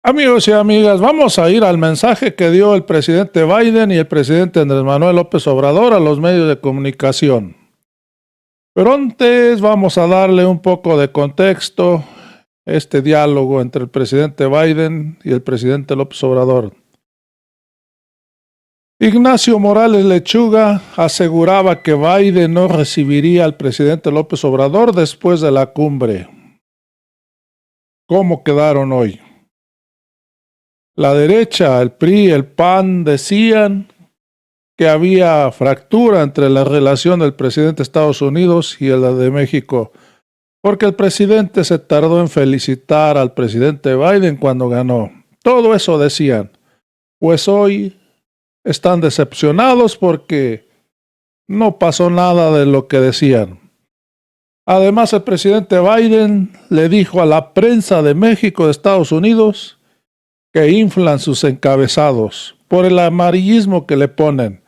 Amigos y amigas, vamos a ir al mensaje que dio el presidente Biden y el presidente Andrés Manuel López Obrador a los medios de comunicación. Pero antes vamos a darle un poco de contexto a este diálogo entre el presidente Biden y el presidente López Obrador. Ignacio Morales Lechuga aseguraba que Biden no recibiría al presidente López Obrador después de la cumbre. ¿Cómo quedaron hoy? La derecha, el PRI, el PAN decían que había fractura entre la relación del presidente de Estados Unidos y la de México, porque el presidente se tardó en felicitar al presidente Biden cuando ganó. Todo eso decían. Pues hoy están decepcionados porque no pasó nada de lo que decían. Además, el presidente Biden le dijo a la prensa de México y de Estados Unidos que inflan sus encabezados por el amarillismo que le ponen.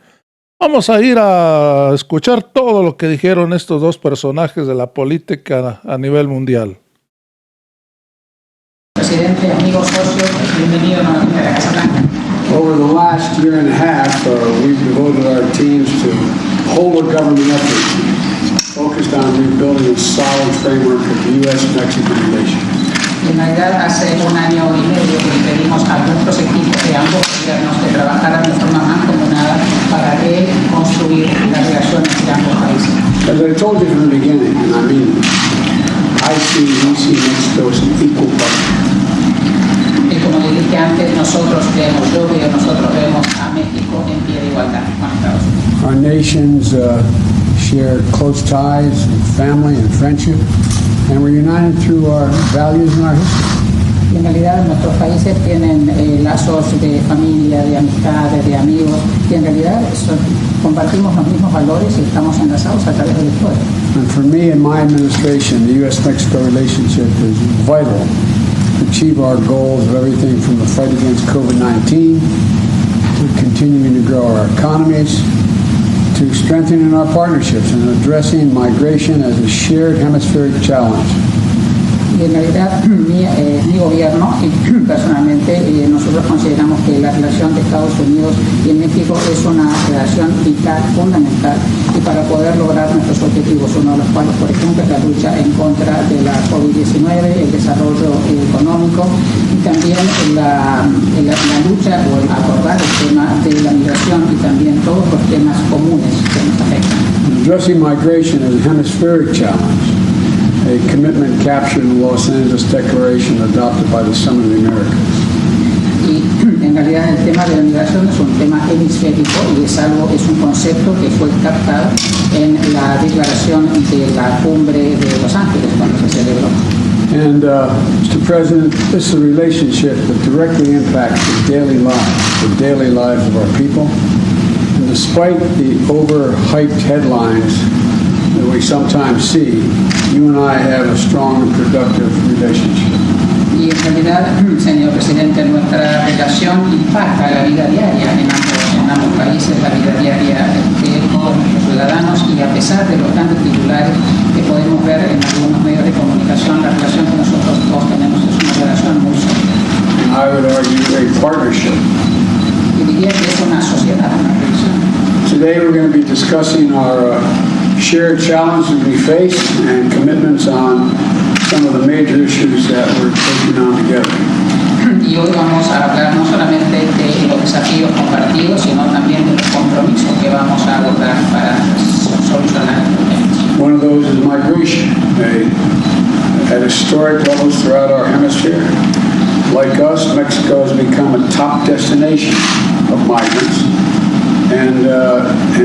Vamos a ir a escuchar todo lo que dijeron estos dos personajes de la política a nivel mundial. Presidente, amigos, socios, bienvenido nuevamente a la Casa Blanca. Over the last year and a half, we've devoted our teams to whole of government efforts focused on rebuilding a solid framework of U.S.-Mexican relations. En realidad, hace un año y medio que le pedimos a nuestros equipos de ambos gobiernos que trabajaran de forma mancomunada para reconstruir las relaciones de ambos países. As I told you from the beginning, and I mean, we see Mexico as an equal partner. Y como le dije antes, nosotros vemos a México en pie de igualdad con Estados Unidos. Our nations share close ties of family and friendship, and we're united through our values and our history. En realidad, nuestros países tienen lazos de familia, de amistades, de amigos, y en realidad compartimos los mismos valores y estamos enlazados a través de la historia. And for me and my administration, the U.S.-Mexico relationship is vital to achieve our goals of everything from the fight against COVID-19 to continuing to grow our economies, to strengthening our partnerships and addressing migration as a shared hemispheric challenge. Y en realidad mi gobierno y personalmente nosotros consideramos que la relación de Estados Unidos y México es una relación vital, fundamental, y para poder lograr nuestros objetivos, uno de los cuales, por ejemplo, es la lucha en contra de la COVID-19, el desarrollo económico y también la lucha o el abordar el tema de la migración y también todos los temas comunes que nos afectan. Addressing migration is a hemispheric challenge, a commitment captured in the Los Angeles Declaration adopted by the Summit of the Americas. Y en realidad el tema de la migración es un tema hemisférico y es un concepto que fue captado en la declaración de la cumbre de Los Ángeles cuando se celebró. And Mr. President, this is a relationship that directly impacts the daily lives of our people. And despite the overhyped headlines that we sometimes see, you and I have a strong and productive relationship. Y en realidad, señor presidente, nuestra relación impacta la vida diaria en ambos países, la vida diaria de todos nuestros ciudadanos, y a pesar de los grandes titulares que podemos ver en algunos medios de comunicación, la relación que nosotros todos tenemos es una relación muy sólida. I would argue a partnership. Y diría que es una sociedad, una relación. Today we're going to be discussing our shared challenges we face and commitments on some of the major issues that we're taking on together. Y hoy vamos a hablar no solamente de los desafíos compartidos, sino también de los compromisos que vamos a abordar para solucionar el problema. One of those is migration. At historic levels throughout our hemisphere, like us, Mexico has become a top destination of migrants. And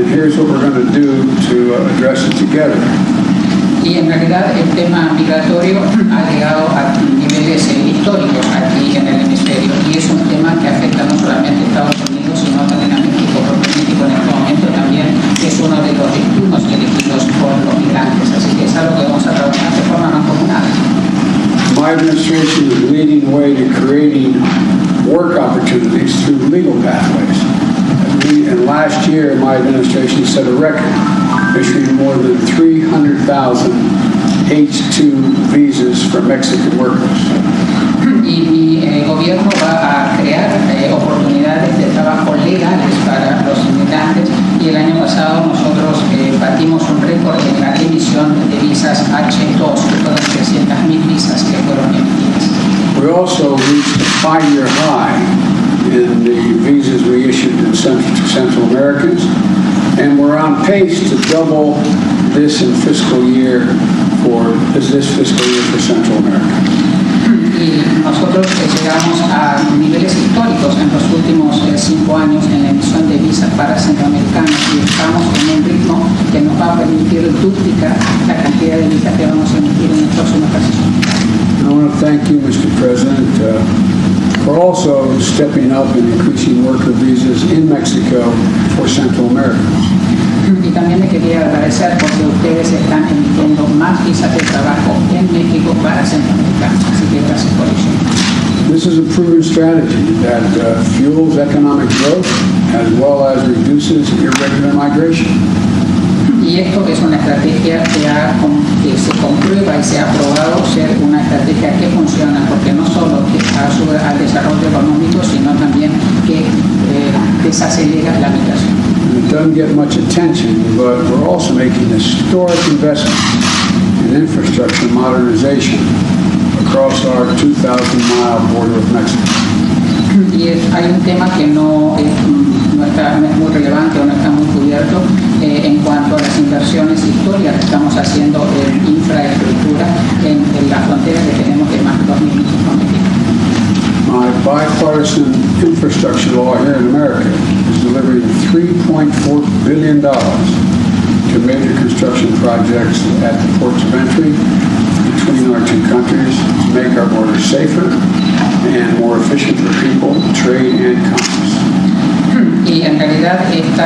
here's what we're going to do to address it together. Y en realidad el tema migratorio ha llegado a niveles históricos aquí en el hemisferio, y es un tema que afecta no solamente a Estados Unidos, sino también a México, porque México en este momento también es uno de los destinos elegidos por los migrantes, así que es algo que vamos a trabajar de forma mancomunada. My administration is leading the way to creating work opportunities through legal pathways. And last year, my administration set a record, issuing more than 300,000 H-2 visas for Mexican workers. Y mi gobierno va We also reached a 5-year high in the visas we issued to Central Americans, and we're on pace to double this fiscal year for Central America. Y nosotros llegamos a niveles históricos en los últimos 5 años en la emisión de visas para centroamericanos y estamos en un ritmo que nos va a permitir duplicar la cantidad de visas que vamos a emitir en el próximo ejercicio. I want to thank you, Mr. President, for also stepping up and increasing worker visas in Mexico for Central America. Y también le quería agradecer porque ustedes están emitiendo más visas de trabajo en México para centroamericanos. Así que gracias por eso. This is a proven strategy that fuels economic growth as well as reduces irregular migration. Y esto es una estrategia que se comprueba y se ha probado ser una estrategia que funciona porque no solo que ayuda al desarrollo económico, sino también que desacelera la migración. It doesn't get much attention, but we're also making historic investments in infrastructure modernization across our 2,000-mile border with Mexico. Y hay un tema que no es muy relevante o no está muy cubierto en cuanto a las inversiones históricas que estamos haciendo en infraestructura en la frontera que tenemos de más de 2.000 millas con México. My bipartisan infrastructure law here in America is delivering $3.4 billion to major construction projects at the ports of entry between our two countries to make our borders safer and more efficient for people, trade, and commerce. Y en realidad este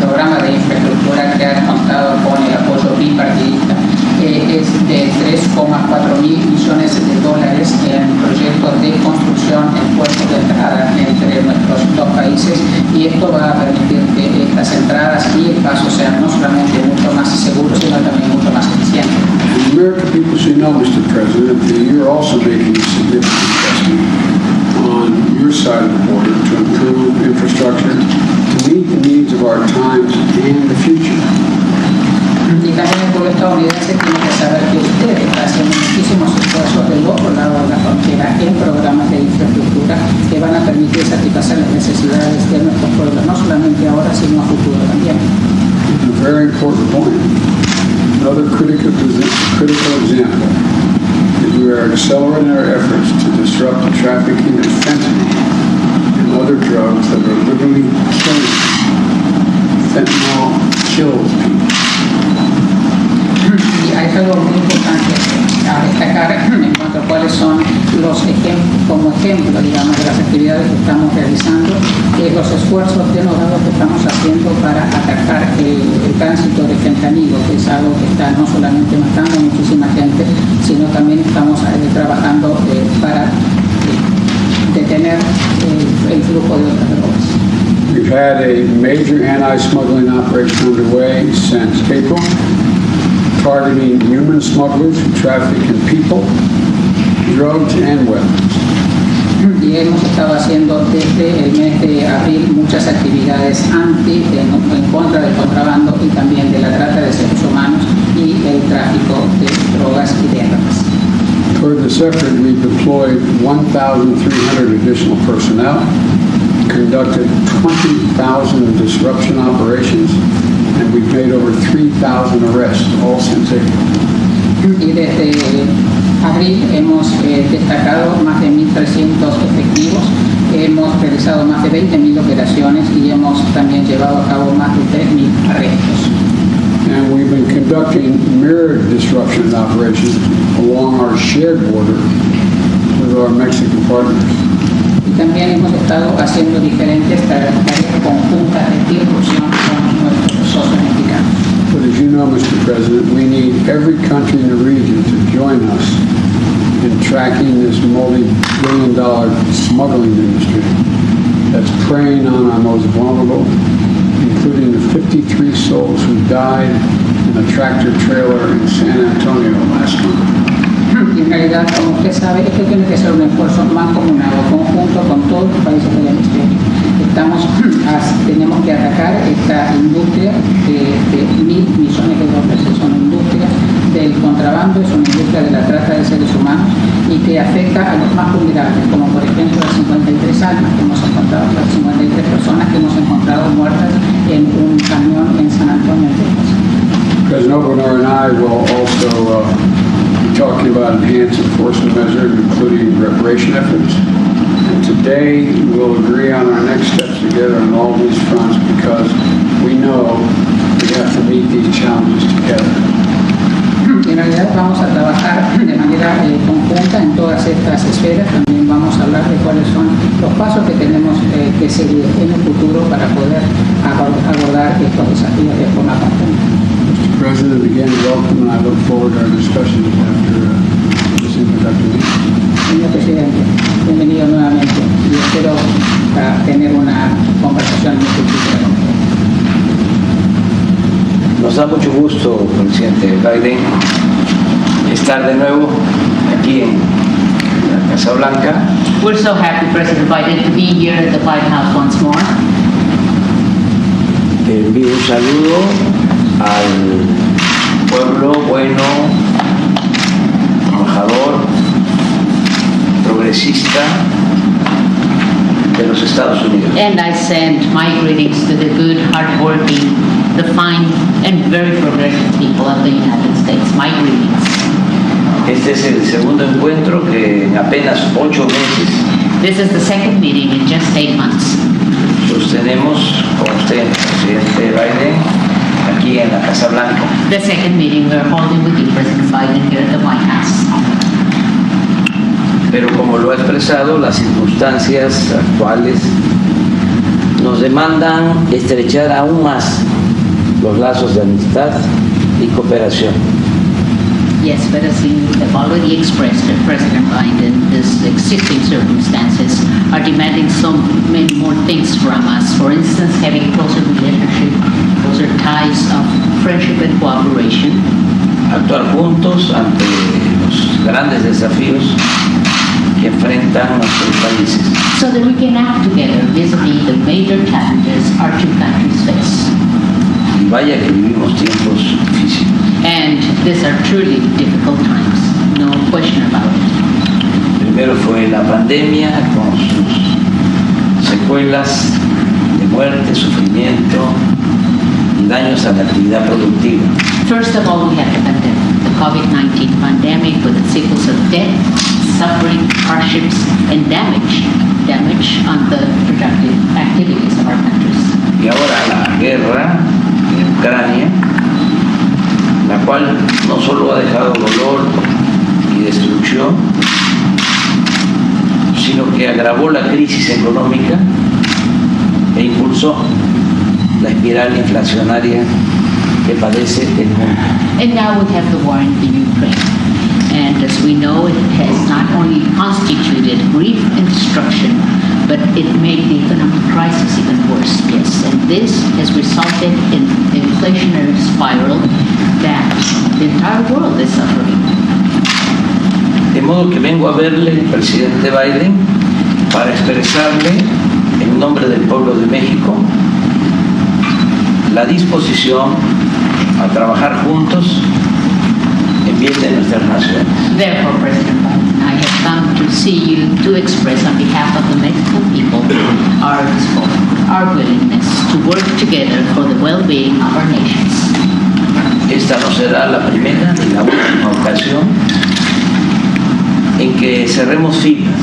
programa de infraestructura que ha contado con el apoyo bipartidista es de 3,4 mil millones de dólares en proyectos de construcción en puertos de entrada entre nuestros dos países, y esto va a permitir que estas entradas y el paso sean no solamente mucho más seguros, sino también mucho más eficientes. The American people should know, Mr. President, that you're also making a significant investment on your side of the border to improve infrastructure to meet the needs of our times and the future. Y también el pueblo estadounidense tiene que saber que usted está haciendo muchísimos esfuerzos del otro lado de la frontera en programas de infraestructura que van a permitir satisfacer las necesidades de nuestros pueblos, no solamente ahora, sino a futuro también. A very important point. Another critical example is we are accelerating our efforts to disrupt the trafficking of fentanyl and other drugs that are literally killing people. Fentanyl kills people. Y hay algo muy importante a destacar en cuanto a cuáles son los como ejemplo, digamos, de las actividades que estamos realizando, los esfuerzos denodados que estamos haciendo para atacar el tránsito de fentanilo, que es algo que está no solamente matando a muchísima gente, sino también estamos trabajando para detener el flujo de otras drogas. We've had a major anti-smuggling operation underway since April, targeting human smugglers who traffic in people, drugs, and weapons. Y hemos estado haciendo desde el mes de abril muchas actividades en contra del contrabando y también de la trata de seres humanos y el tráfico de drogas y de armas. Toward this effort, we deployed 1,300 additional personnel, conducted 20,000 disruption operations, and we've made over 3,000 arrests, all since April. Y desde abril hemos destacado más de 1.300 efectivos, hemos realizado más de 20.000 operaciones y hemos también llevado a cabo más de 3.000 arrestos. And we've been conducting mirrored disruption operations along our shared border with our Mexican partners. Y también hemos estado haciendo diferentes tareas conjuntas de disrupción con nuestros socios mexicanos. But as you know, Mr. President, we need every country in the region to join us in tracking this multi-billion-dollar smuggling industry that's preying on our most vulnerable, including the 53 souls who died in a tractor-trailer in San Antonio last month. Y en realidad, como usted sabe, esto tiene que ser un esfuerzo mancomunado, conjunto con todos los países del hemisferio. Tenemos que atacar esta industria de $1.000 millones, es una industria del contrabando, es una industria de la trata de seres humanos y que afecta a los más vulnerables, como por ejemplo las 53 almas que hemos encontrado, las 53 personas que hemos encontrado muertas en un camión en San Antonio, Texas. President Obrador and I will also be talking about enhanced enforcement measures, including reparation efforts. And today we'll agree on our next steps together on all these fronts because we know we have to meet these challenges together. En realidad vamos a trabajar de manera conjunta en todas estas esferas. También vamos a hablar de cuáles son los pasos que tenemos que seguir en el futuro para poder abordar estos desafíos de forma conjunta. Mr. President, again, welcome, and I look forward to our discussions after this introductory. Señor Presidente, bienvenido nuevamente y espero tener una conversación muy fructífera. Nos da mucho gusto, presidente Biden, estar de nuevo aquí en la Casa Blanca. We're so happy, President Biden, to be here at the White House once more. Te envío un saludo al pueblo bueno, trabajador, progresista de los Estados Unidos. And I send my greetings to the good, hardworking, the fine, and very progressive people of the United States. My greetings. Este es el segundo encuentro que en apenas 8 meses This is the second meeting in just 8 months. sostenemos con usted, presidente Biden, aquí en la Casa Blanca. The second meeting we're holding with you, President Biden, here at the White House. Pero como lo ha expresado, las circunstancias actuales nos demandan estrechar aún más los lazos de amistad y cooperación. Yes, but as you have already expressed, President Biden, these existing circumstances are demanding so many more things from us. For instance, having closer relationship, closer ties of friendship and cooperation. Actuar juntos ante los grandes desafíos que enfrentan nuestros países. So that we can act together vis-a-vis the major challenges our two countries face. Y vaya que vivimos tiempos difíciles. And these are truly difficult times, no question about it. Primero fue la pandemia con sus secuelas de muerte, sufrimiento y daños a la actividad productiva. First of all, we had the pandemic, the COVID-19 pandemic with its sequels of death, suffering, hardships, and damage on the productive activities of our countries. Y ahora la guerra en Ucrania, la cual no solo ha dejado dolor y destrucción, sino que agravó la crisis económica e impulsó la espiral inflacionaria que padece el mundo. And now we have the war in the Ukraine. And as we know, it has not only constituted grief and destruction, but it made the economic crisis even worse, yes. And this has resulted in an inflationary spiral that the entire world is suffering. De modo que vengo a verle, presidente Biden, para expresarle, en nombre del pueblo de México, la disposición a trabajar juntos en bien de nuestras naciones. Therefore, President Biden, I have come to see you to express on behalf of the Mexican people our willingness to work together for the well-being of our nations. Esta no será la primera ni la última ocasión en que cerremos filas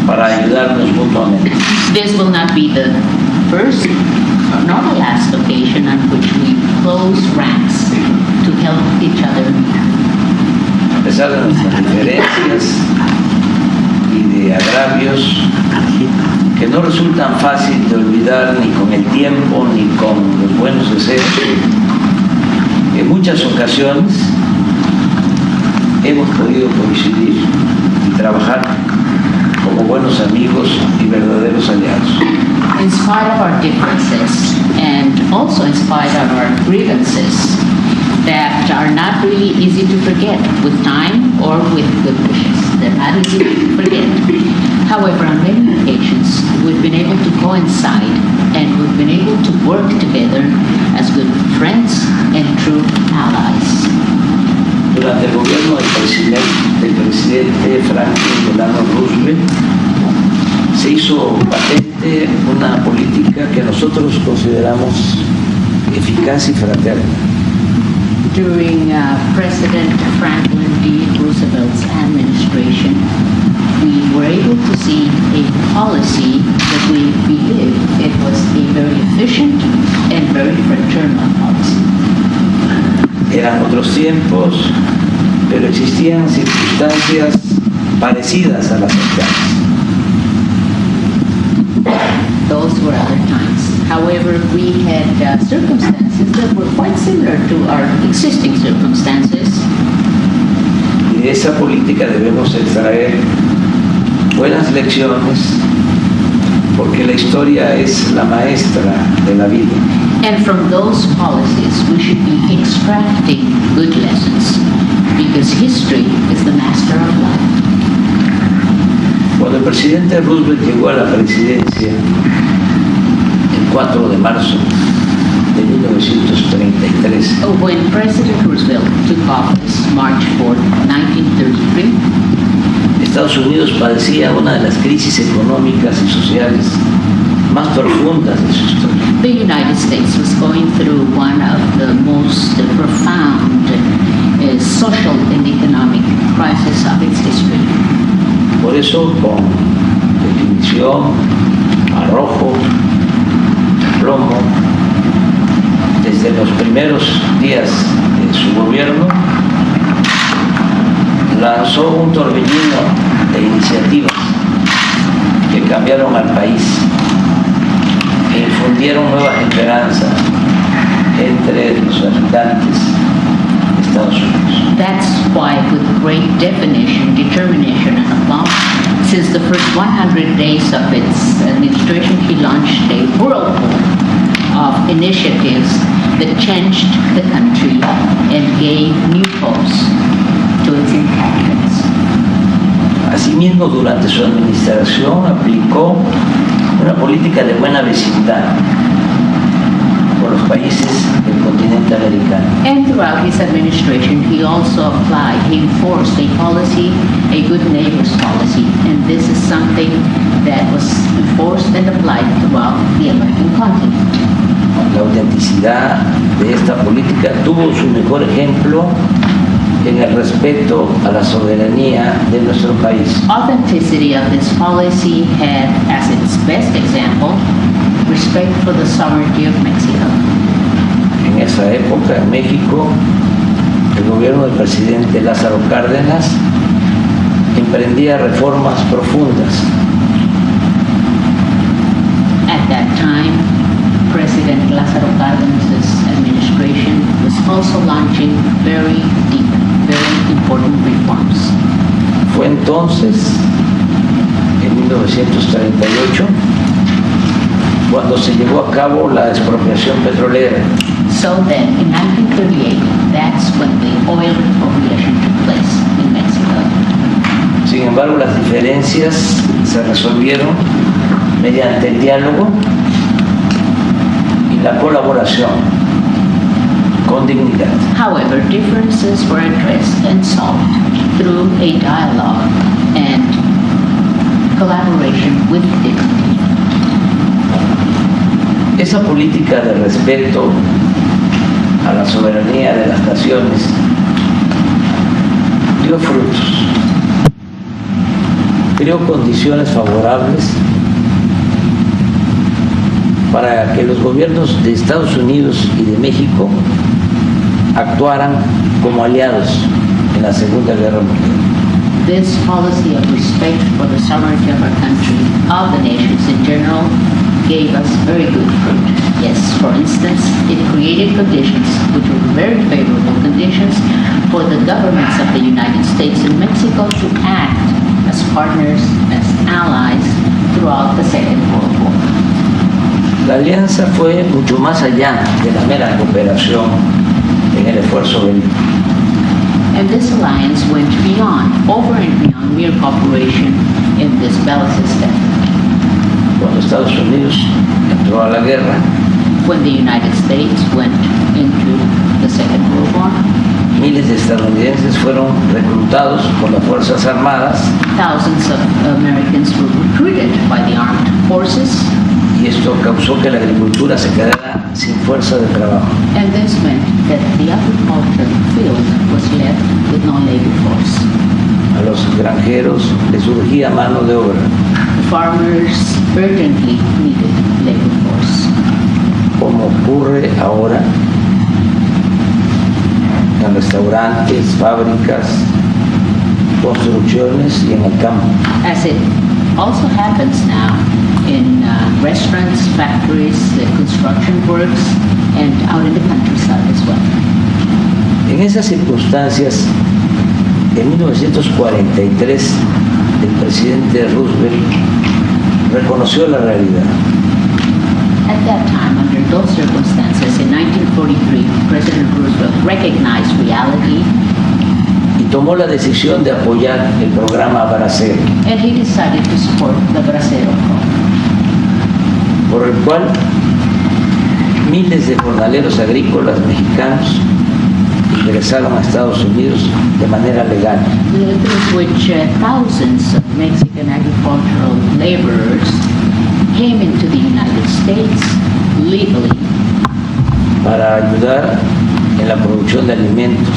para ayudarnos mutuamente. This will not be the first nor the last occasion on which we close ranks to help each other. A pesar de nuestras diferencias y de agravios que no resultan fácil de olvidar ni con el tiempo ni con los buenos deseos, en muchas ocasiones hemos podido coincidir y trabajar como buenos amigos y verdaderos aliados. In spite of our differences and also in spite of our grievances that are not really easy to forget with time or with good wishes. They're not easy to forget. However, on many occasions, we've been able to coincide and we've been able to work together as good friends and true allies. Durante el gobierno del presidente Franklin Delano Roosevelt se hizo patente una política que nosotros consideramos eficaz y fraterna. During President Franklin D. Roosevelt's administration, we were able to see a policy that we believe it was a very efficient and very fraternal policy. Eran otros tiempos, pero existían circunstancias parecidas a las actuales. Those were other times. However, we had circumstances that were quite similar to our existing circumstances. Y de esa política debemos extraer buenas lecciones, porque la historia es la maestra de la vida. And from those policies, we should be extracting good lessons, because history is the master of life. Cuando el presidente Roosevelt llegó a la presidencia el 4 de marzo de 1933, When President Roosevelt took office March 4, 1933, Estados Unidos padecía una de las crisis económicas y sociales más profundas de su historia. the United States was going through one of the most profound social and economic crises of its history. Por eso, con definición, arrojo, plomo, desde los primeros días de su gobierno, lanzó un torbellino de iniciativas que cambiaron al país e infundieron nuevas esperanzas entre los habitantes de Estados Unidos. That's why, with great definition, determination, and aplomb, since the first 100 days of its administration, he launched a whirlpool of initiatives that changed the country and gave new hopes to its inhabitants. Asimismo, durante su administración aplicó una política de buena vecindad con los países del continente americano. And throughout his administration, he also he enforced a policy, a good neighbors policy, and this is something that was enforced and applied throughout the American continent. La autenticidad de esta política tuvo su mejor ejemplo en el respeto a la soberanía de nuestro país. Authenticity of this policy had as its best example respect for the sovereignty of Mexico. En esa época, en México, el gobierno del presidente Lázaro Cárdenas emprendía reformas profundas. At that time, President Lázaro Cárdenas' administration was also launching very deep, very important reforms. Fue entonces, en 1938, cuando se llevó a cabo la expropiación petrolera. So then, in 1938, that's when the oil expropriation took place in Mexico. Sin embargo, las diferencias se resolvieron mediante el diálogo y la colaboración con dignidad. However, differences were addressed and solved through a dialogue and collaboration with dignity. Esa política de respeto a la soberanía de las naciones dio frutos, creó condiciones favorables para que los gobiernos de Estados Unidos y de México actuaran como aliados en la Segunda Guerra Mundial. This policy of respect for the sovereignty of our country, of the nations in general, gave us very good fruit. Yes, for instance, it created conditions which were very favorable conditions for the governments of the United States and Mexico to act as partners, as allies throughout the Second World War. La alianza fue mucho más allá de la mera cooperación en el esfuerzo bélico. And this alliance went beyond, over and beyond mere cooperation in this bellicose step. Cuando Estados Unidos entró a la guerra, When the United States went into the Second World War, Miles de estadounidenses fueron reclutados por las Fuerzas Armadas. Thousands of Americans were recruited by the armed forces. Y esto causó que la agricultura se quedara sin fuerza de trabajo. And this meant that the agricultural field was left with no labor force. A los granjeros les surgía mano de obra. The farmers urgently needed labor force. Como ocurre ahora en restaurantes, fábricas, construcciones y en el campo. As it also happens now in restaurants, factories, construction works, and out in the countryside as well. En esas circunstancias, en 1943, el presidente Roosevelt reconoció la realidad. At that time, under those circumstances, in 1943, President Roosevelt recognized reality Y tomó la decisión de apoyar el programa Bracero, and he decided to support the Bracero program, por el cual miles de jornaleros agrícolas mexicanos ingresaron a Estados Unidos de manera legal. through which thousands of Mexican agricultural laborers came into the United States legally para ayudar en la producción de alimentos,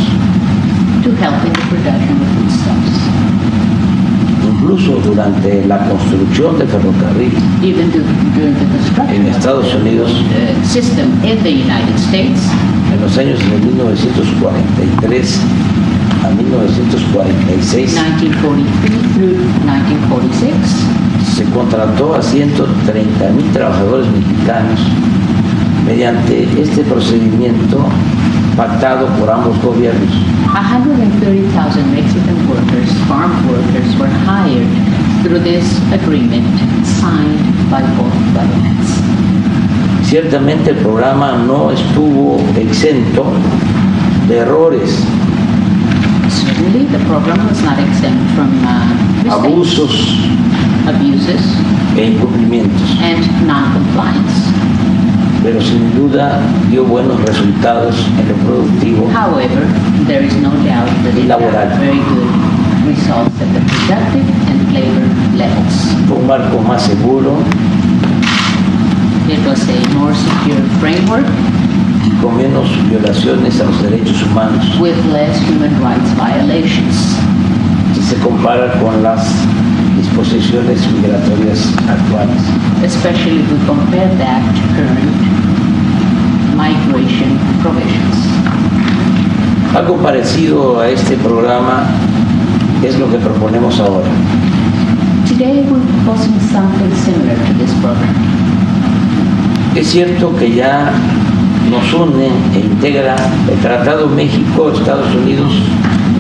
to help in the production of foodstuffs. incluso durante la construcción del ferrocarril Even during the construction en of Estados Unidos the system in the United States, en los años de 1943 a 1946 1943 through 1946, se contrató a 130,000 trabajadores mexicanos mediante este procedimiento pactado por ambos gobiernos. 130,000 Mexican workers, farm workers, were hired through this agreement signed by both governments. Ciertamente el programa no estuvo exento de errores, Certainly, the program was not exempt from mistakes, abusos abuses, e incumplimientos, and non-compliance. pero sin duda dio buenos resultados en lo productivo However, there is no doubt that it Laboral. had very good results at the productive and labor levels. fue un marco más seguro It was a more secure framework y con menos violaciones a los derechos humanos with less human rights violations. si se compara con las disposiciones migratorias actuales. Especially if we compare that to current migration provisions. Algo parecido a este programa es lo que proponemos ahora. Today we're proposing something similar to this program. Es cierto que ya nos une e integra el Tratado México, Estados Unidos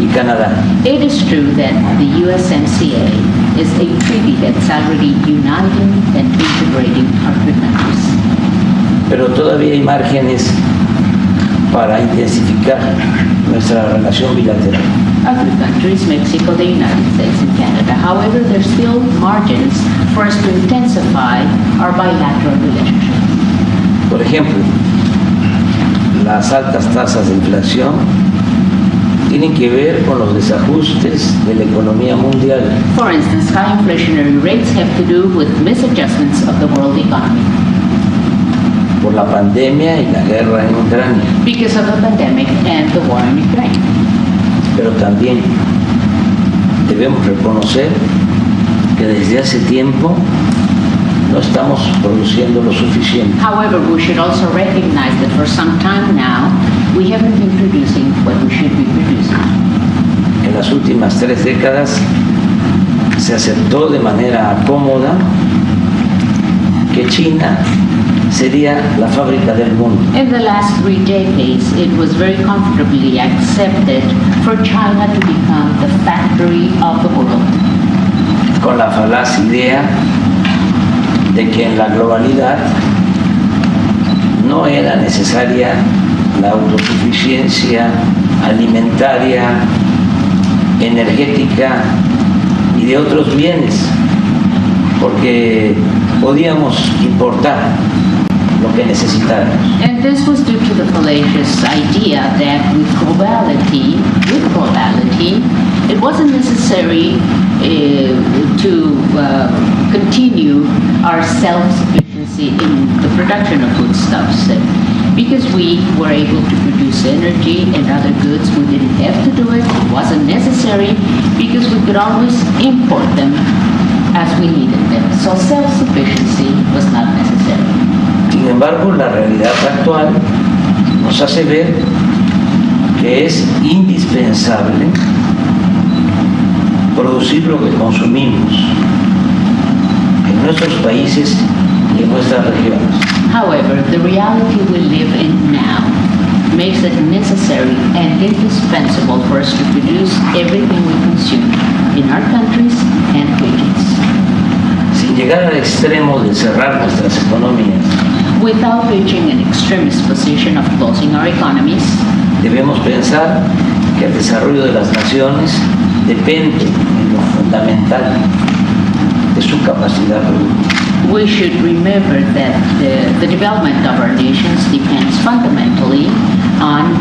y Canadá. It is true that the USMCA is a treaty that's already uniting and integrating our three countries. Pero todavía hay márgenes para intensificar nuestra relación bilateral. Our three countries, Mexico, the United States, and Canada. However, there's still margins for us to intensify our bilateral relationship. Por ejemplo, las altas tasas de inflación tienen que ver con los desajustes de la economía mundial. For instance, high inflationary rates have to do with misadjustments of the world economy Por la pandemia y la guerra en Ucrania, because of the pandemic and the war in Ukraine. pero también debemos reconocer que desde hace tiempo no estamos produciendo lo suficiente. However, we should also recognize that for some time now, we haven't been producing what we should be producing. En las últimas 3 décadas se aceptó de manera cómoda que China sería la fábrica del mundo. In the last 3 decades, it was very comfortably accepted for China to become the factory of the world, Con la falaz idea de que en la globalidad no era necesaria la autosuficiencia alimentaria, energética y de otros bienes, porque podíamos importar lo que necesitáramos. And this was due to the fallacious idea that with globality, it wasn't necessary to continue our self-sufficiency in the production of foodstuffs. Because we were able to produce energy and other goods, we didn't have to do it. It wasn't necessary because we could always import them as we needed them. So self-sufficiency was not necessary. Sin embargo, la realidad actual nos hace ver que es indispensable producir lo que consumimos en nuestros países y en nuestras regiones. However, the reality we live in now makes it necessary and indispensable for us to produce everything we consume in our countries and regions. Sin llegar al extremo de cerrar nuestras economías, without reaching an extremist position of closing our economies, debemos pensar que el desarrollo de las naciones depende en lo fundamental de su capacidad productiva. We should remember that the development of our nations depends fundamentally on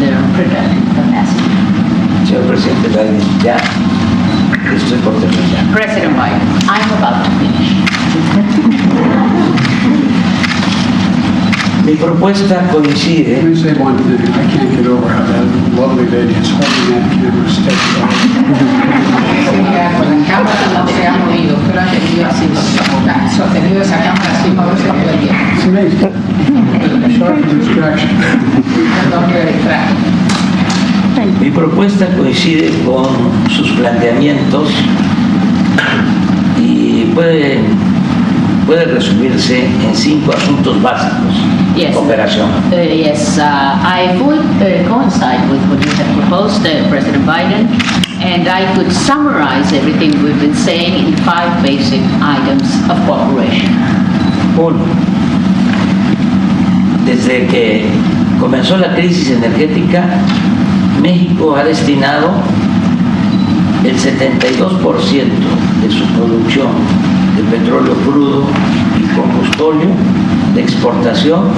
their productive capacity. Señor Presidente Biden, ya estoy por terminar. President Biden, I'm about to finish. Mi propuesta coincide. Let me say one thing. I can't get over how that lovely lady is holding that camera steady. Con la cámara no se ha movido, pero ha tenido así, sostenido esa cámara así, moverse todo el tiempo. It's amazing. Sharp distraction. Perdón que me distraje. Mi propuesta coincide con sus planteamientos y puede resumirse en 5 asuntos básicos. Yes. Cooperación. Yes, I would coincide with what you have proposed, President Biden, and I could summarize everything we've been saying in 5 basic items of cooperation. 1. Desde que comenzó la crisis energética, México ha destinado el 72% de su producción de petróleo crudo y combustóleo de exportación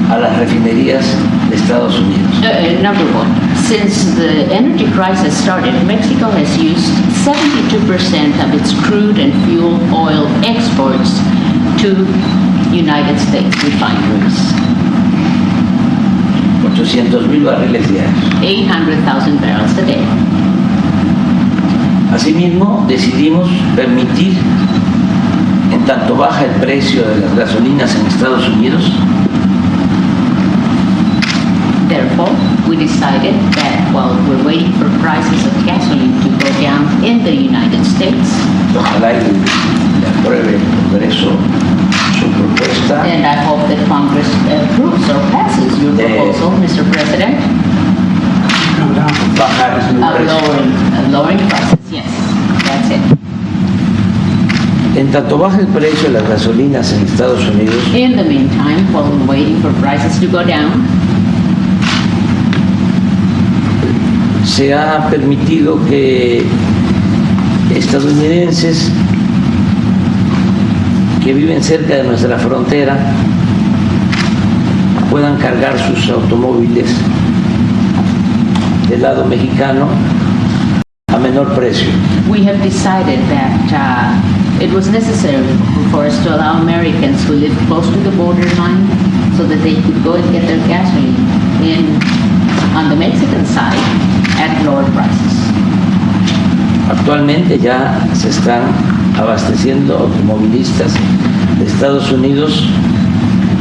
a las refinerías de Estados Unidos. Number 1, since the energy crisis started, Mexico has used 72% of its crude and fuel oil exports to United States refineries. 800,000 barriles diarios. 800,000 barrels a day. Asimismo, decidimos permitir, en tanto baja el precio de las gasolinas en Estados Unidos, Therefore, we decided that while we're waiting for prices of gasoline to go down in the United States, ojalá y apruebe el Congreso su propuesta and I hope that Congress approves or passes your proposal, Mr. President, Come down. bajar el precio. lowering prices. Yes, that's it. En tanto baja el precio de las gasolinas en Estados Unidos, In the meantime, while we're waiting for prices to go down, se ha permitido que estadounidenses que viven cerca de nuestra frontera puedan cargar sus automóviles del lado mexicano a menor precio. we have decided that it was necessary for us to allow Americans who live close to the borderline so that they could go and get their gasoline on the Mexican side at lower prices. Actualmente ya se están abasteciendo automovilistas de Estados Unidos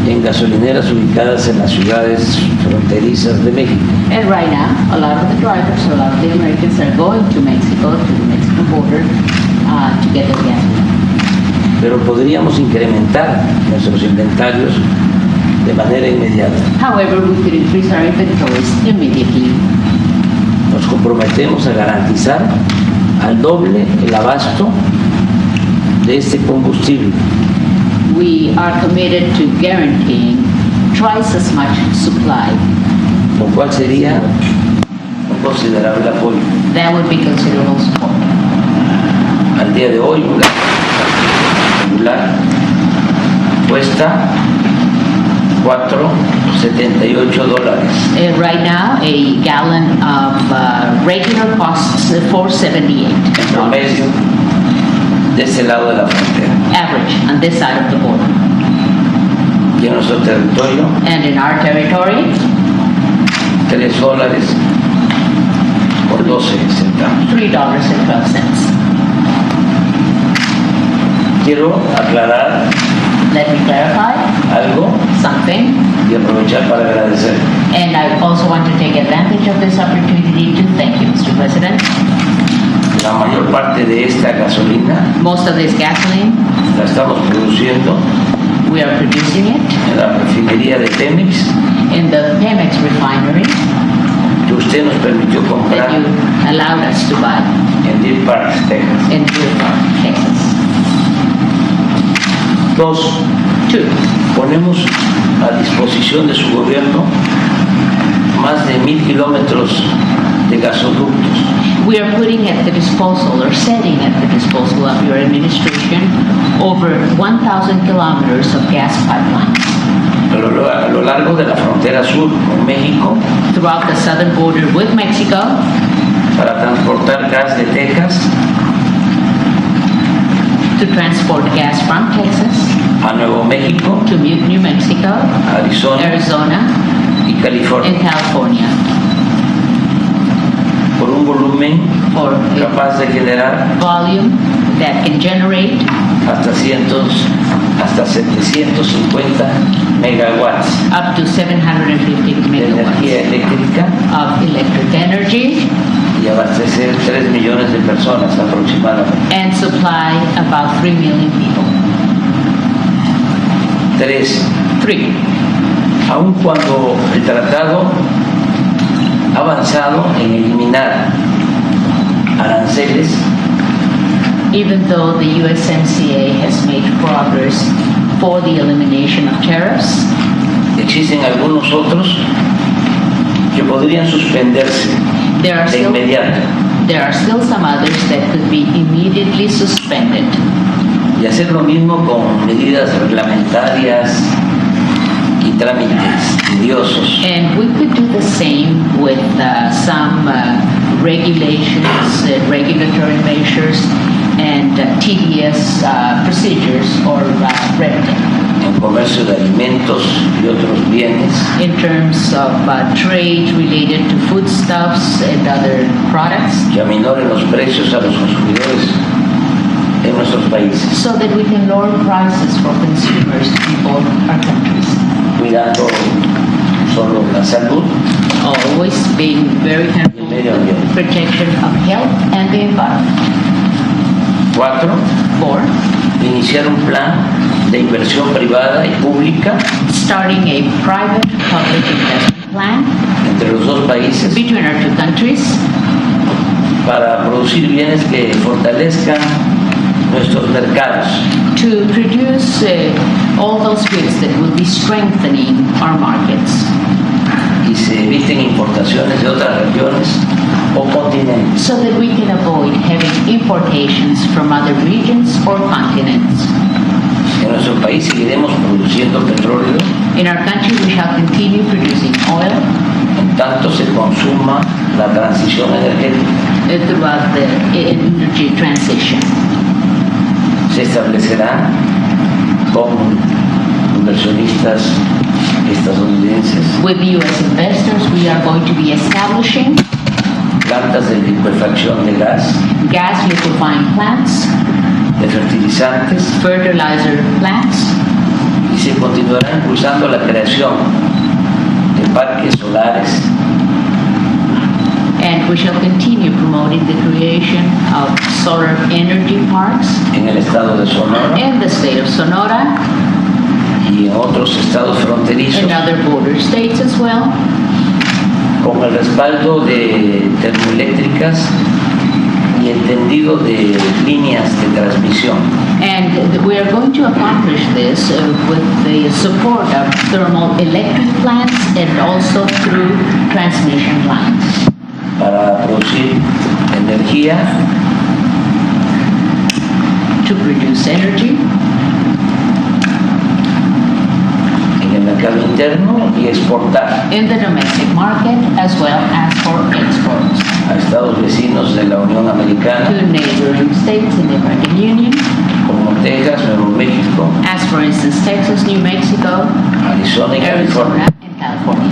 en gasolineras ubicadas en las ciudades fronterizas de México. And right now, a lot of the drivers, a lot of the Americans are going to Mexico, to the Mexican border, to get their gasoline. Pero podríamos incrementar nuestros inventarios de manera inmediata. However, we could increase our inventories immediately. Nos comprometemos a garantizar al doble el abasto de este combustible. We are committed to guaranteeing twice as much supply. Lo cual sería un considerable apoyo. That would be considerable support. Al día de hoy, un gasto regular cuesta $4.78. Right now, a gallon of regular costs $4.78. En promedio, de ese lado de la frontera. Average on this side of the border. Y en nuestro territorio, And in our territory, $3 por 12 centavos. $3.12. Quiero aclarar Let me clarify algo something. y aprovechar para agradecer. And I also want to take advantage of this opportunity to thank you, Mr. President. La mayor parte de esta gasolina Most of this gasoline, la estamos produciendo we are producing it en la refinería de Pemex, in the Pemex refinery que usted nos permitió that comprar you allowed us to buy en Deer Park, Texas. in Deer Park, Texas. 2. 2, Ponemos a disposición de su gobierno más de 1,000 kilómetros de gasoductos we are putting at the disposal or setting at the disposal of your administration over 1,000 kilometers of gas pipelines a lo largo de la frontera sur con México throughout the southern border with Mexico para transportar gas de Texas to transport gas from Texas a Nuevo México, to New Mexico, Arizona Arizona, y California and California por un volumen for a capaz de generar volume that can generate hasta 750 megawatts up to 750 de megawatts energía eléctrica of electric energy y abastecer 3 millones de personas aproximadamente. and supply about 3 million people. 3. 3. Aun cuando el tratado ha avanzado en eliminar aranceles, Even though the USMCA has made progress for the elimination of tariffs, existen algunos otros que podrían suspenderse there are de still inmediato some others that could be immediately suspended. y hacer lo mismo con medidas reglamentarias y trámites tediosos. And we could do the same with some regulations, regulatory measures, and tedious procedures or red tape. En comercio de alimentos y otros bienes, In terms of trade related to foodstuffs and other products, que aminoren los precios a los consumidores en nuestros países, so that we can lower prices for consumers in both our countries. cuidando solo la salud Always being very y el careful medio ambiente. with protection of health and the environment. 4. 4, Iniciar un plan de inversión privada y pública starting a private-public investment plan entre los dos países between our two countries para producir bienes que fortalezcan nuestros mercados to produce all those goods that will be strengthening our markets, y se eviten importaciones de otras regiones o continentes. so that we can avoid having importations from other regions or continents. En nuestro país seguiremos produciendo petróleo In our country, we shall continue producing oil en tanto se consuma la transición energética. throughout the energy transition. Se establecerán con inversionistas estadounidenses With U.S. investors, we are going to be establishing plantas de licuefacción de gas, gas liquefying plants, de fertilizantes fertilizer plants, y se continuará impulsando la creación de parques solares and we shall continue promoting the creation of solar energy parks en el estado de Sonora in the state of Sonora y en otros estados fronterizos and other border states as well, con el respaldo de termoeléctricas y el tendido de líneas de transmisión. and we are going to accomplish this with the support of thermal electric plants and also through transmission lines Para producir energía to produce energy mercado interno y exportar in the domestic market as well as for exports a estados vecinos de la Unión Americana, to neighboring states in the American Union, como Texas, Nuevo México, as for instance Texas, New Mexico, Arizona y California. Arizona, and California.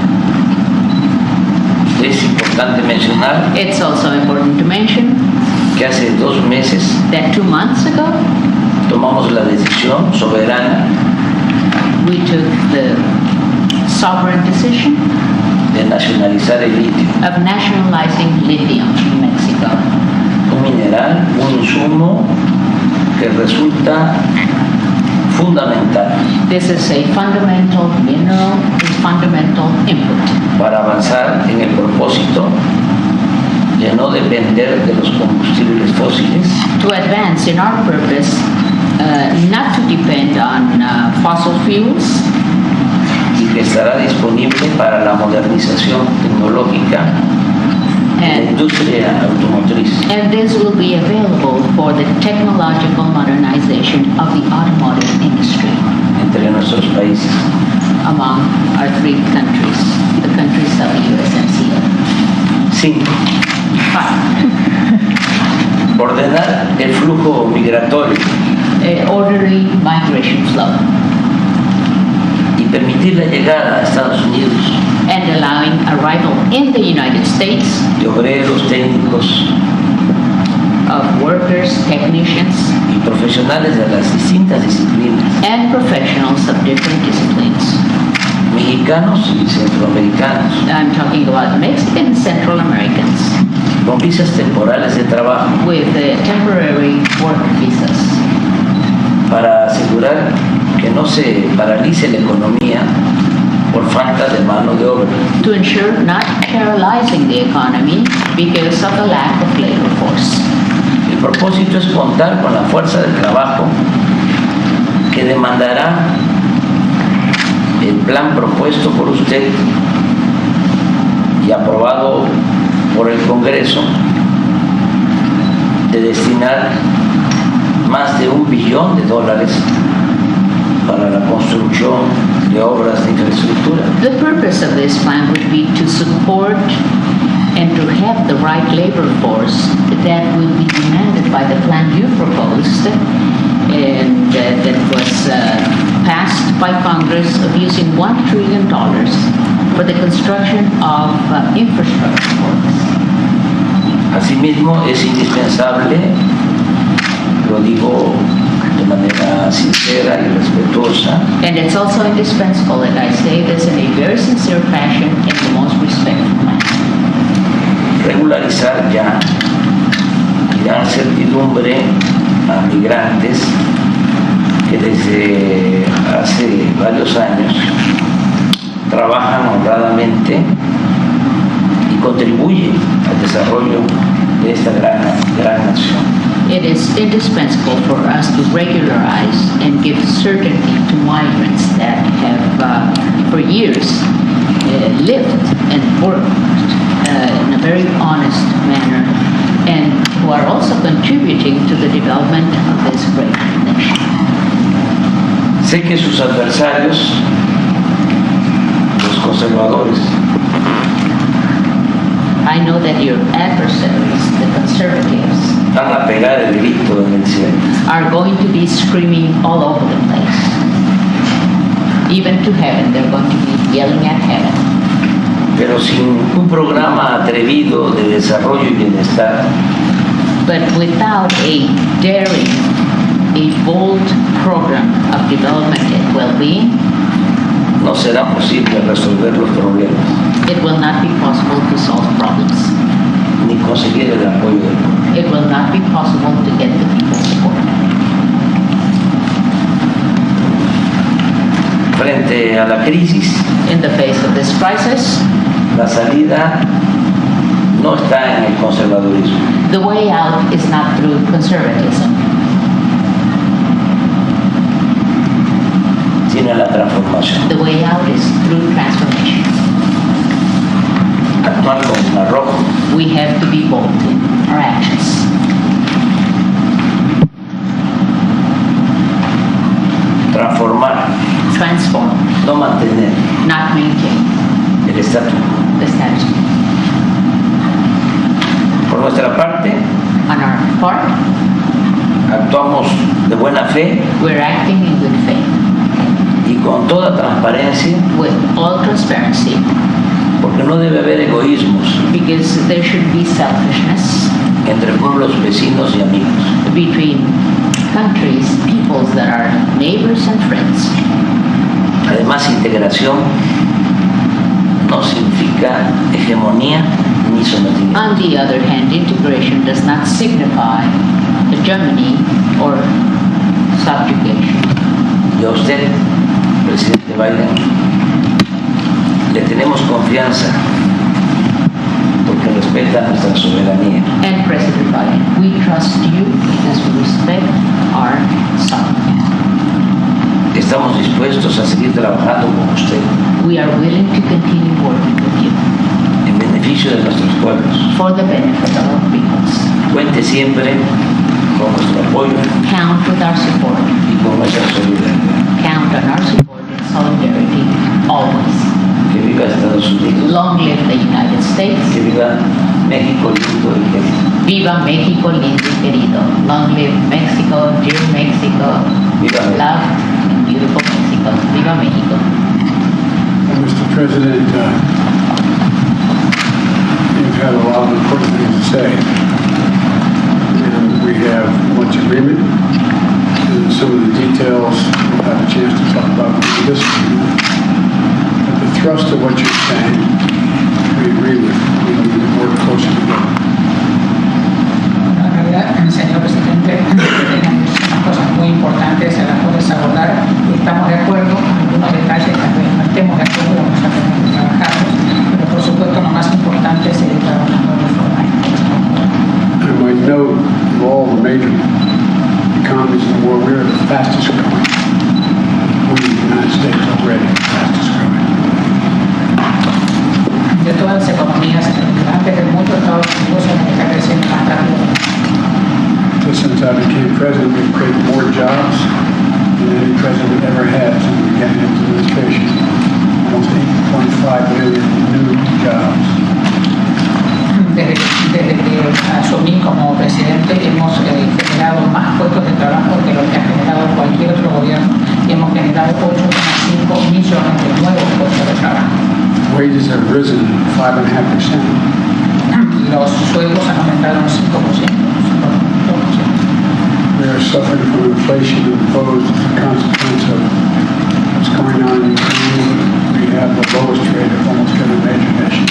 Es importante mencionar It's also important to mention que hace 2 meses that 2 months ago tomamos la decisión soberana we took the sovereign decision de nacionalizar el litio, of nationalizing lithium in Mexico, un mineral, un insumo que resulta fundamental This is a fundamental mineral, a fundamental input para avanzar en el propósito de no depender de los combustibles fósiles to advance in our purpose, not to depend on fossil fuels, y que estará disponible para la modernización tecnológica de la industria automotriz. and this will be available for the technological modernization of the automotive industry Entre nuestros países. among our 3 countries, the countries of the USMCA. 5. Ordenar el flujo migratorio Orderly migration flow y permitir la llegada a Estados Unidos and allowing arrival in the United States de obreros, técnicos of workers, technicians, y profesionales de las distintas disciplinas, and professionals of different disciplines. mexicanos y centroamericanos, I'm talking about Mexican and Central Americans con visas temporales de trabajo with temporary work visas para asegurar que no se paralice la economía por falta de mano de obra. to ensure not paralyzing the economy because of the lack of labor force. El propósito es contar con la fuerza de trabajo que demandará el plan propuesto por usted y aprobado por el Congreso de destinar más de $1 billón para la construcción de obras de infraestructura. The purpose of this plan would be to support and to have the right labor force that will be demanded by the plan you proposed and that was passed by Congress of using $1 trillion for the construction of infrastructure works. Asimismo, es indispensable, lo digo de manera sincera y respetuosa, And it's also indispensable that I say this in a very sincere fashion in the most respectful manner. regularizar ya y dar certidumbre a migrantes que desde hace varios años trabajan honradamente y contribuyen al desarrollo de esta gran nación. It is indispensable for us to regularize and give certainty to migrants that have for years lived and worked in a very honest manner and who are also contributing to the development of this great nation. Sé que sus adversarios, los conservadores, I know that your adversaries, the conservatives, van a pegar el grito en el cielo. are going to be screaming all over the place. Even to heaven, they're going to be yelling at heaven. Pero sin un programa atrevido de desarrollo y bienestar, But without a daring, a bold program of development and well-being, no será posible resolver los problemas it will not be possible to solve problems. ni conseguir el apoyo del pueblo. It will not be possible to get the people's support. Frente a la crisis, In the face of this crisis, la salida no está en el conservadurismo, the way out is not through conservatism, sino en la transformación. the way out is through transformation. Actuar con arrojo, We have to be bold in our actions. transformar transform, no mantener not maintain el estatus quo. the status quo. Por nuestra parte, On our part, actuamos de buena fe we're acting in good faith, y con toda transparencia, with all transparency, porque no debe haber egoísmos because there should be selfishness entre pueblos vecinos y amigos. between countries, peoples that are neighbors and friends. Además, integración no significa hegemonía ni sometimiento. On the other hand, integration does not signify hegemony or subjugation. Y a usted, presidente Biden, le tenemos confianza porque respeta nuestra soberanía. And President Biden, we trust you because we respect our sovereignty. Estamos dispuestos a seguir trabajando con usted We are willing to continue working with you en beneficio de nuestros pueblos. for the benefit of our peoples. Cuente siempre con nuestro apoyo Count with our support. y con nuestra solidaridad. Count on our support and solidarity always. Que viva Estados Unidos, Long live the United States. que viva México lindo y querido. Viva México lindo y querido. Long live Mexico, dear Mexico. Viva México. Love and beautiful Mexico. Viva México. Mr. President, you've had a lot of important things to say, and we have much agreement, and some of the details we'll have a chance to talk about in this agreement. But the thrust of what you're saying, we agree with. We need to work closer together. En realidad, señor presidente, tenemos unas cosas muy importantes a las cuales abordar y estamos de acuerdo en algunos detalles que no estemos de acuerdo, vamos a tener que trabajarlos, pero por supuesto lo más importante es seguir trabajando de forma. I might note of all the major economies in the world, we're the fastest growing. We, the United States, already the fastest growing. De todas las economías antes del mundo, Estados Unidos es la que está creciendo más rápido. So since I became president, we've created more jobs than any president ever had since we began his administration. Almost 8.5 million new jobs. Desde que asumí como presidente hemos generado más puestos de trabajo que lo que ha generado cualquier otro gobierno y hemos generado 8,5 millones de nuevos puestos de trabajo. Wages have risen 5.5%. Los sueldos han aumentado un 5%. We are suffering from inflation imposed as a consequence of what's going on in Ukraine. We have the lowest rate of almost every major nation.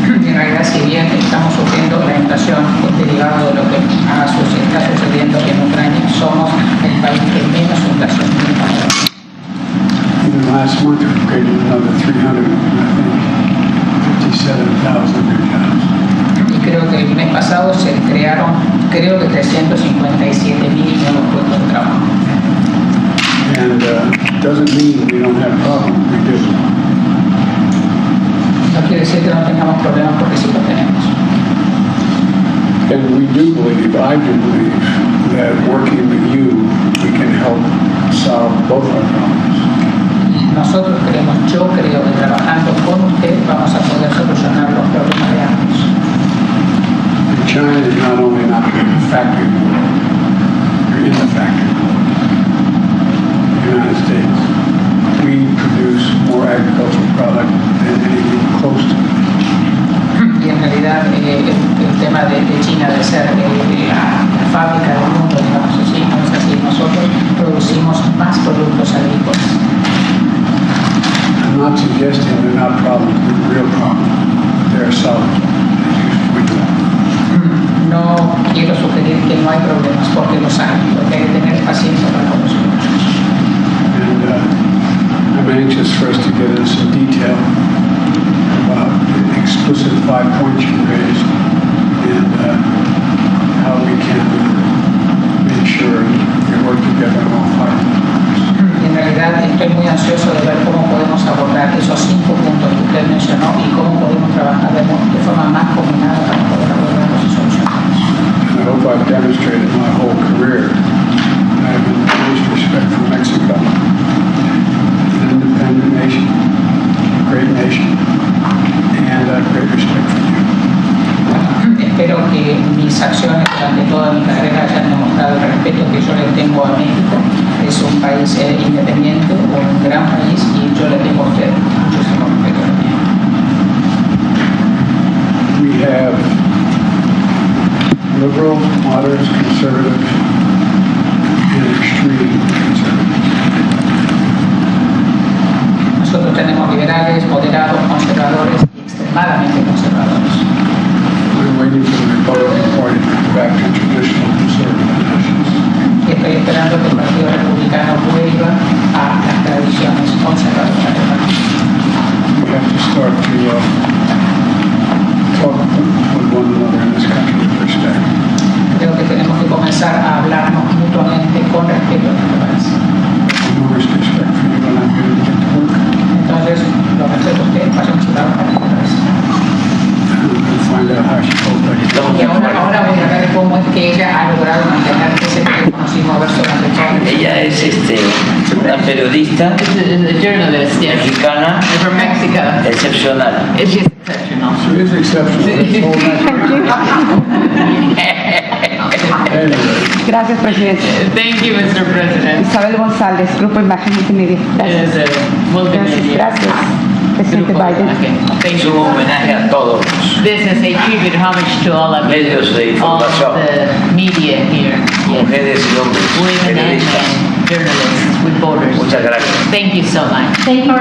En realidad, si bien estamos sufriendo la inflación derivada de lo que está sucediendo en Ucrania, somos el país que menos inflación tiene. Even last month, we created another 357,000 new jobs. Y creo que el mes pasado se crearon, creo que 357,000 nuevos puestos de trabajo. And doesn't mean we don't have problems. We do. No quiere decir que no tengamos problemas, porque sí los tenemos. And we do believe, I do believe, that working with you, we can help solve both our problems. Nosotros creemos, yo creo que trabajando con usted vamos a poder solucionar los problemas de ambos. And China is not only not in the factory world, you're in the factory world. The United States, we produce more agricultural product than anything close to it. Y en realidad el tema de China de ser la fábrica del mundo, digamos así, no es así. Nosotros producimos más productos agrícolas. I'm not suggesting they're not problems, they're real problems. They're solved. We do. No quiero sugerir que no hay problemas, porque los hay. Lo que hay que tener paciencia para resolverlos. And I'm anxious for us to get into some detail about the explicit 5 points you raised and how we can make sure we work together on all 5 points. En realidad estoy muy ansioso de ver cómo podemos abordar esos 5 puntos que usted mencionó y cómo podemos trabajar de forma más combinada para poder abordarlos y solucionarlos. And I hope I've demonstrated my whole career that I have the greatest respect for Mexico. le tengo a México. Es un país independiente, un gran país, y yo le tengo a usted muchísimo respeto. We have liberal, moderate, conservative, and extreme conservative. Nosotros tenemos liberales, moderados, conservadores y extremadamente conservadores. We're waiting for the Republican Party to get back to traditional conservative positions. Y estoy esperando que el Partido Republicano vuelva a las tradiciones conservadoras del país. We have to start to talk with one another in this country with respect. Creo que tenemos que comenzar a hablarnos mutuamente con respeto en este país. No respect for you when I'm going to get to work. Entonces, lo respeto a usted, vayan a su trabajo en este país. I'm going to find out how she told me. Y ahora voy a ver cómo es que ella ha logrado mantener ese teléfono sin moverse durante todo el tiempo. Ella es una periodista The journalist, yes, mexicana from Mexico. excepcional. She's exceptional. She is exceptional. That's all that- Anyway. Gracias, presidente. Thank you, Mr. President. Isabel González, Grupo Imagen Multimedia. Gracias. Multimedia. Gracias. Presidente Grupo. Biden. Okay. Thank Es you. un homenaje a todos los This is a tribute homage to all of you, medios de all información, the media here, yes, mujeres y hombres, women and periodistas. men, journalists, reporters. Muchas gracias. Thank you so much. Thank you.